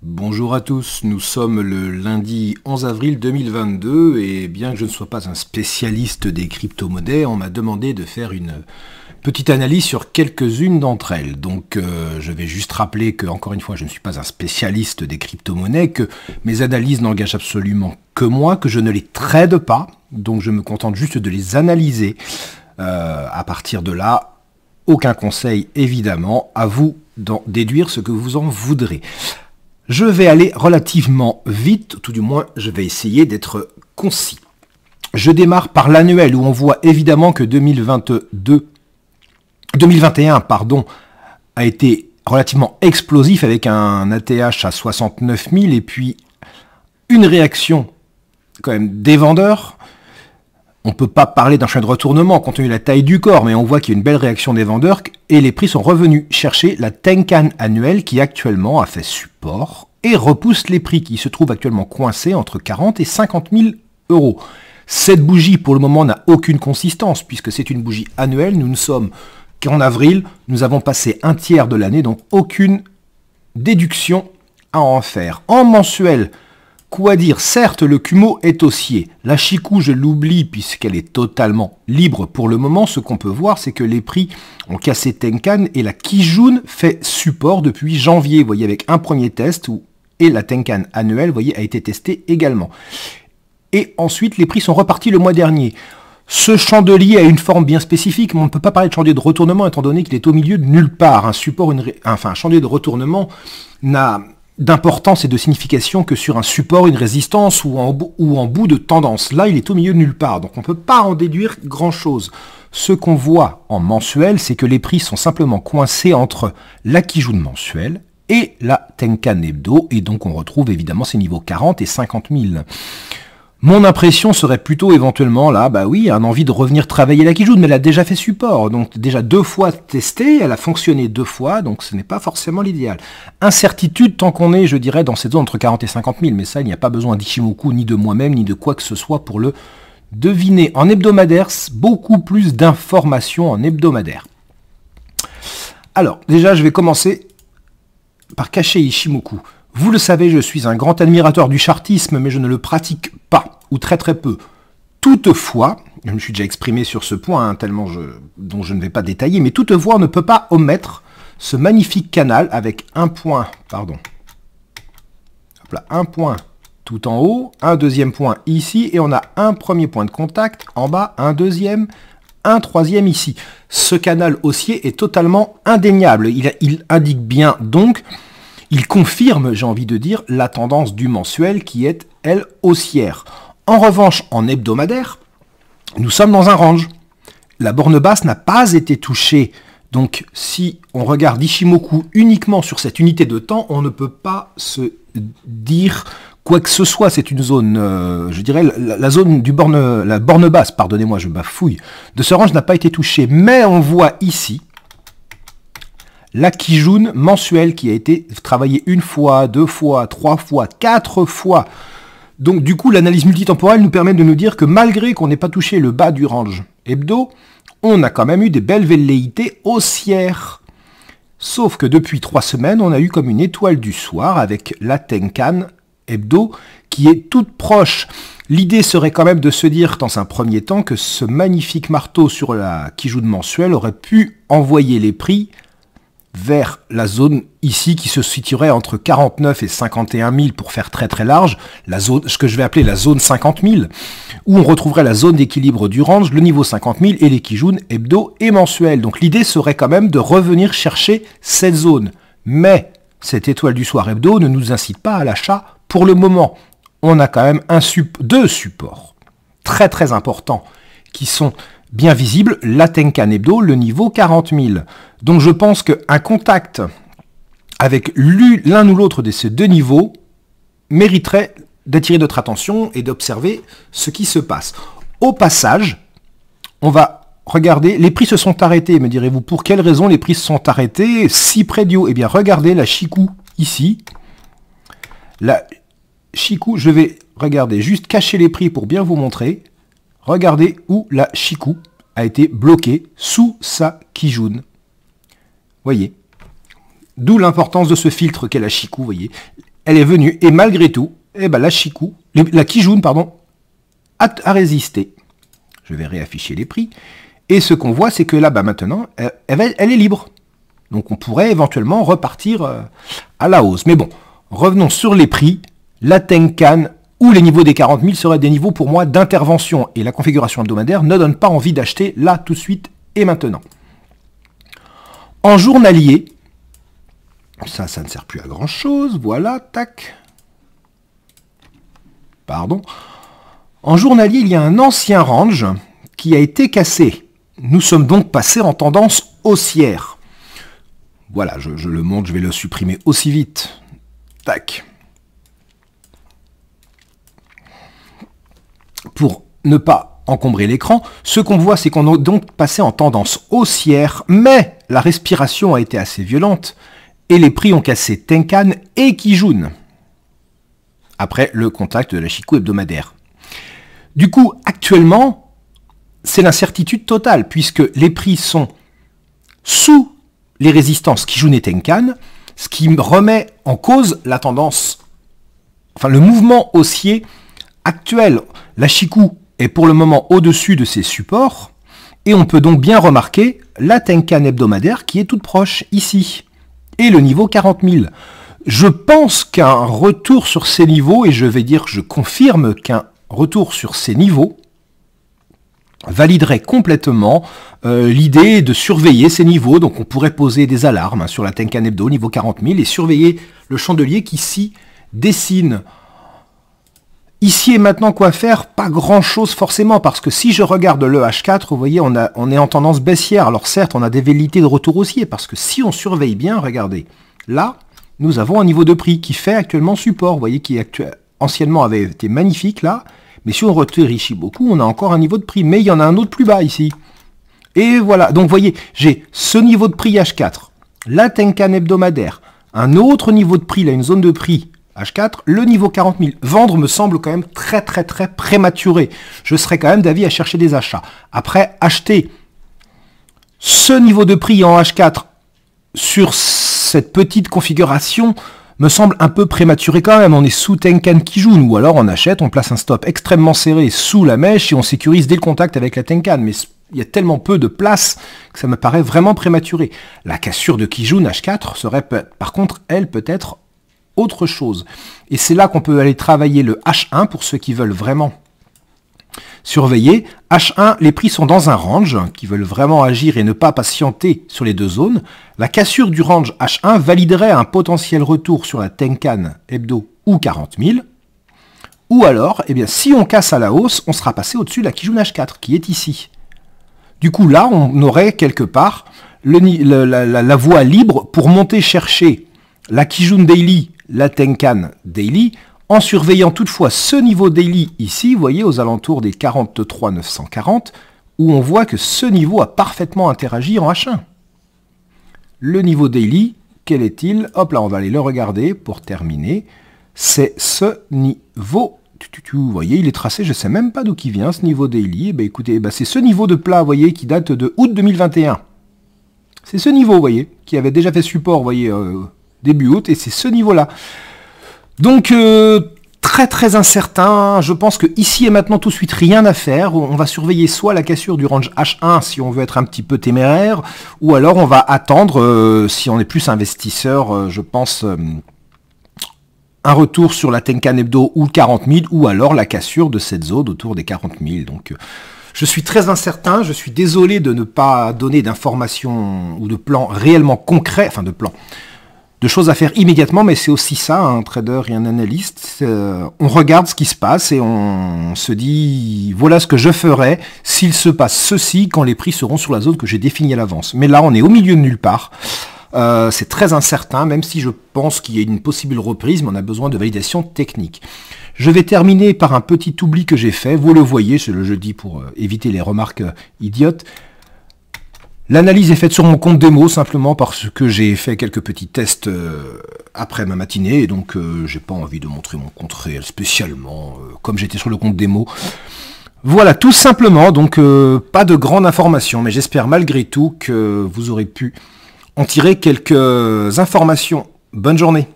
Bonjour à tous, nous sommes le lundi 11 avril 2022 et bien que je ne sois pas un spécialiste des crypto-monnaies, on m'a demandé de faire une petite analyse sur quelques-unes d'entre elles. Donc je vais juste rappeler que, encore une fois, je ne suis pas un spécialiste des crypto-monnaies, que mes analyses n'engagent absolument que moi, que je ne les trade pas, donc je me contente juste de les analyser. À partir de là, aucun conseil évidemment, à vous d'en déduire ce que vous en voudrez. Je vais aller relativement vite, tout du moins je vais essayer d'être concis. Je démarre par l'annuel où on voit évidemment que 2021 a été relativement explosif avec un ATH à 69 000 et puis une réaction quand même des vendeurs. On ne peut pas parler d'un chemin de retournement compte tenu de la taille du corps, mais on voit qu'il y a une belle réaction des vendeurs et les prix sont revenus chercher la Tenkan annuelle qui actuellement a fait support et repousse les prix qui se trouvent actuellement coincés entre 40 et 50 000 euros. Cette bougie pour le moment n'a aucune consistance puisque c'est une bougie annuelle, nous ne sommes qu'en avril, nous avons passé un tiers de l'année, donc aucune déduction à en faire. En mensuel, quoi dire? Certes, le Kumo est haussier. La Chikou, je l'oublie puisqu'elle est totalement libre pour le moment. Ce qu'on peut voir, c'est que les prix ont cassé Tenkan et la Kijun fait support depuis janvier. Vous voyez, avec un premier test et la Tenkan annuelle, vous voyez, a été testée également. Et ensuite, les prix sont repartis le mois dernier. Ce chandelier a une forme bien spécifique, mais on ne peut pas parler de chandelier de retournement étant donné qu'il est au milieu de nulle part. Un chandelier de retournement n'a d'importance et de signification que sur un support, une résistance ou en bout de tendance. Là, il est au milieu de nulle part, donc on ne peut pas en déduire grand-chose. Ce qu'on voit en mensuel, c'est que les prix sont simplement coincés entre la Kijun mensuelle et la Tenkan hebdo, et donc on retrouve évidemment ces niveaux 40 et 50 000. Mon impression serait plutôt éventuellement là, bah oui, un envie de revenir travailler la Kijun, mais elle a déjà fait support, donc déjà 2 fois testée, elle a fonctionné 2 fois, donc ce n'est pas forcément l'idéal. Incertitude tant qu'on est, je dirais, dans cette zone entre 40 et 50 000, mais ça, il n'y a pas besoin d'Ichimoku, ni de moi-même, ni de quoi que ce soit pour le deviner. En hebdomadaire, beaucoup plus d'informations en hebdomadaire. Alors, déjà, je vais commencer par cacher Ichimoku. Vous le savez, je suis un grand admirateur du chartisme, mais je ne le pratique pas, ou très très peu. Toutefois, je me suis déjà exprimé sur ce point, dont je ne vais pas détailler, mais toutefois, on ne peut pas omettre ce magnifique canal avec un point, un point tout en haut, un deuxième point ici, et on a un premier point de contact en bas, un deuxième, un troisième ici. Ce canal haussier est totalement indéniable. Il indique bien donc... Il confirme, j'ai envie de dire, la tendance du mensuel qui est, elle, haussière. En revanche, en hebdomadaire, nous sommes dans un range. La borne basse n'a pas été touchée. Donc, si on regarde Ichimoku uniquement sur cette unité de temps, on ne peut pas se dire quoi que ce soit. C'est une zone, je dirais, la zone du la borne basse, pardonnez-moi, je bafouille, de ce range n'a pas été touchée. Mais on voit ici la Kijun mensuelle qui a été travaillée 1 fois, 2 fois, 3 fois, 4 fois. Donc du coup, l'analyse multitemporelle nous permet de nous dire que malgré qu'on n'ait pas touché le bas du range hebdo, on a quand même eu des belles velléités haussières. Sauf que depuis 3 semaines, on a eu comme une étoile du soir avec la Tenkan hebdo qui est toute proche. L'idée serait quand même de se dire dans un premier temps que ce magnifique marteau sur la Kijun mensuelle aurait pu envoyer les prix vers la zone ici qui se situerait entre 49 et 51 000 pour faire très très large, ce que je vais appeler la zone 50 000, où on retrouverait la zone d'équilibre du range, le niveau 50 000 et les Kijun hebdo et mensuel. Donc l'idée serait quand même de revenir chercher cette zone. Mais cette étoile du soir hebdo ne nous incite pas à l'achat pour le moment. On a quand même 2 supports très très importants qui sont bien visible, la Tenkan hebdo, le niveau 40 000. Donc je pense qu'un contact avec l'un ou l'autre de ces 2 niveaux mériterait d'attirer notre attention et d'observer ce qui se passe. Au passage, on va regarder, les prix se sont arrêtés, me direz-vous, pour quelles raisons les prix se sont arrêtés si près du haut? Eh bien regardez la Chikou ici. La Chikou, je vais regarder, juste cacher les prix pour bien vous montrer. Regardez où la Chikou a été bloquée sous sa Kijun. Voyez. D'où l'importance de ce filtre qu'est la Chikou, voyez. elle est venue, et malgré tout, eh ben, la Kijun, pardon, a résisté. Je vais réafficher les prix. Et ce qu'on voit, c'est que là, maintenant, elle est libre. Donc on pourrait éventuellement repartir à la hausse. Mais bon, revenons sur les prix. La Tenkan ou les niveaux des 40 000 seraient des niveaux pour moi d'intervention. Et la configuration hebdomadaire ne donne pas envie d'acheter là, tout de suite et maintenant. En journalier, ça ne sert plus à grand chose. Voilà, tac. Pardon. En journalier, il y a un ancien range qui a été cassé. Nous sommes donc passés en tendance haussière. Voilà, je le montre, je vais le supprimer aussi vite. Tac. Pour ne pas encombrer l'écran, ce qu'on voit, c'est qu'on a donc passé en tendance haussière, mais la respiration a été assez violente et les prix ont cassé Tenkan et Kijun après le contact de la Chikou hebdomadaire. Du coup, actuellement, c'est l'incertitude totale, puisque les prix sont sous les résistances Kijun et Tenkan, ce qui remet en cause la tendance, enfin le mouvement haussier actuel. La Chikou est pour le moment au-dessus de ses supports, et on peut donc bien remarquer la Tenkan hebdomadaire qui est toute proche, ici, et le niveau 40 000. Je pense qu'un retour sur ces niveaux, et je vais dire que je confirme qu'un retour sur ces niveaux validerait complètement l'idée de surveiller ces niveaux. Donc on pourrait poser des alarmes sur la Tenkan Hebdo, niveau 40 000, et surveiller le chandelier qui s'y dessine. Ici et maintenant, quoi faire? Pas grand-chose forcément, parce que si je regarde le H4, vous voyez, on est en tendance baissière. Alors certes, on a des velléités de retour haussier, parce que si on surveille bien, regardez, là, nous avons un niveau de prix qui fait actuellement support, vous voyez, qui anciennement avait été magnifique là, mais si on réfléchit beaucoup, on a encore un niveau de prix, mais il y en a un autre plus bas ici. Et voilà, donc vous voyez, j'ai ce niveau de prix H4, la Tenkan hebdomadaire, un autre niveau de prix, là, une zone de prix H4, le niveau 40 000. Vendre me semble quand même très prématuré. Je serais quand même d'avis à chercher des achats. Après, acheter ce niveau de prix en H4 sur cette petite configuration me semble un peu prématuré quand même. On est sous Tenkan Kijun, ou alors on achète, on place un stop extrêmement serré sous la mèche et on sécurise dès le contact avec la Tenkan. Mais il y a tellement peu de place que ça me paraît vraiment prématuré. La cassure de Kijun H4 serait par contre, elle, peut-être autre chose. Et c'est là qu'on peut aller travailler le H1 pour ceux qui veulent vraiment surveiller. H1, les prix sont dans un range, qui veulent vraiment agir et ne pas patienter sur les deux zones. La cassure du range H1 validerait un potentiel retour sur la Tenkan Hebdo ou 40 000. Ou alors, eh bien, si on casse à la hausse, on sera passé au-dessus de la Kijun H4, qui est ici. Du coup, là, on aurait quelque part la voie libre pour monter chercher la Kijun Daily, la Tenkan Daily, en surveillant toutefois ce niveau daily ici, vous voyez, aux alentours des 43 940, où on voit que ce niveau a parfaitement interagi en H1. Le niveau daily, quel est-il? Hop là, on va aller le regarder pour terminer. C'est ce niveau. Vous voyez, il est tracé, je ne sais même pas d'où il vient, ce niveau daily. Eh bien, écoutez, c'est ce niveau de plat, vous voyez, qui date de août 2021. C'est ce niveau, vous voyez, qui avait déjà fait support, vous voyez, début août, et c'est ce niveau-là. Donc, très incertain. Je pense que ici et maintenant, tout de suite, rien à faire. On va surveiller soit la cassure du range H1 si on veut être un petit peu téméraire, ou alors on va attendre, si on est plus investisseur, je pense, un retour sur la Tenkan Hebdo ou 40 000, ou alors la cassure de cette zone autour des 40 000. Donc, je suis très incertain. Je suis désolé de ne pas donner d'informations ou de plans réellement concrets, enfin de plans, de choses à faire immédiatement, mais c'est aussi ça, un trader et un analyste. On regarde ce qui se passe et on se dit, voilà ce que je ferais s'il se passe ceci quand les prix seront sur la zone que j'ai définie à l'avance. Mais là, on est au milieu de nulle part. C'est très incertain, même si je pense qu'il y a une possible reprise, mais on a besoin de validation technique. Je vais terminer par un petit oubli que j'ai fait. Vous le voyez, je le dis pour éviter les remarques idiotes. L'analyse est faite sur mon compte démo, simplement parce que j'ai fait quelques petits tests après ma matinée, et donc j'ai pas envie de montrer mon compte réel spécialement, comme j'étais sur le compte démo. Voilà, tout simplement, donc pas de grande information, mais j'espère malgré tout que vous aurez pu en tirer quelques informations. Bonne journée.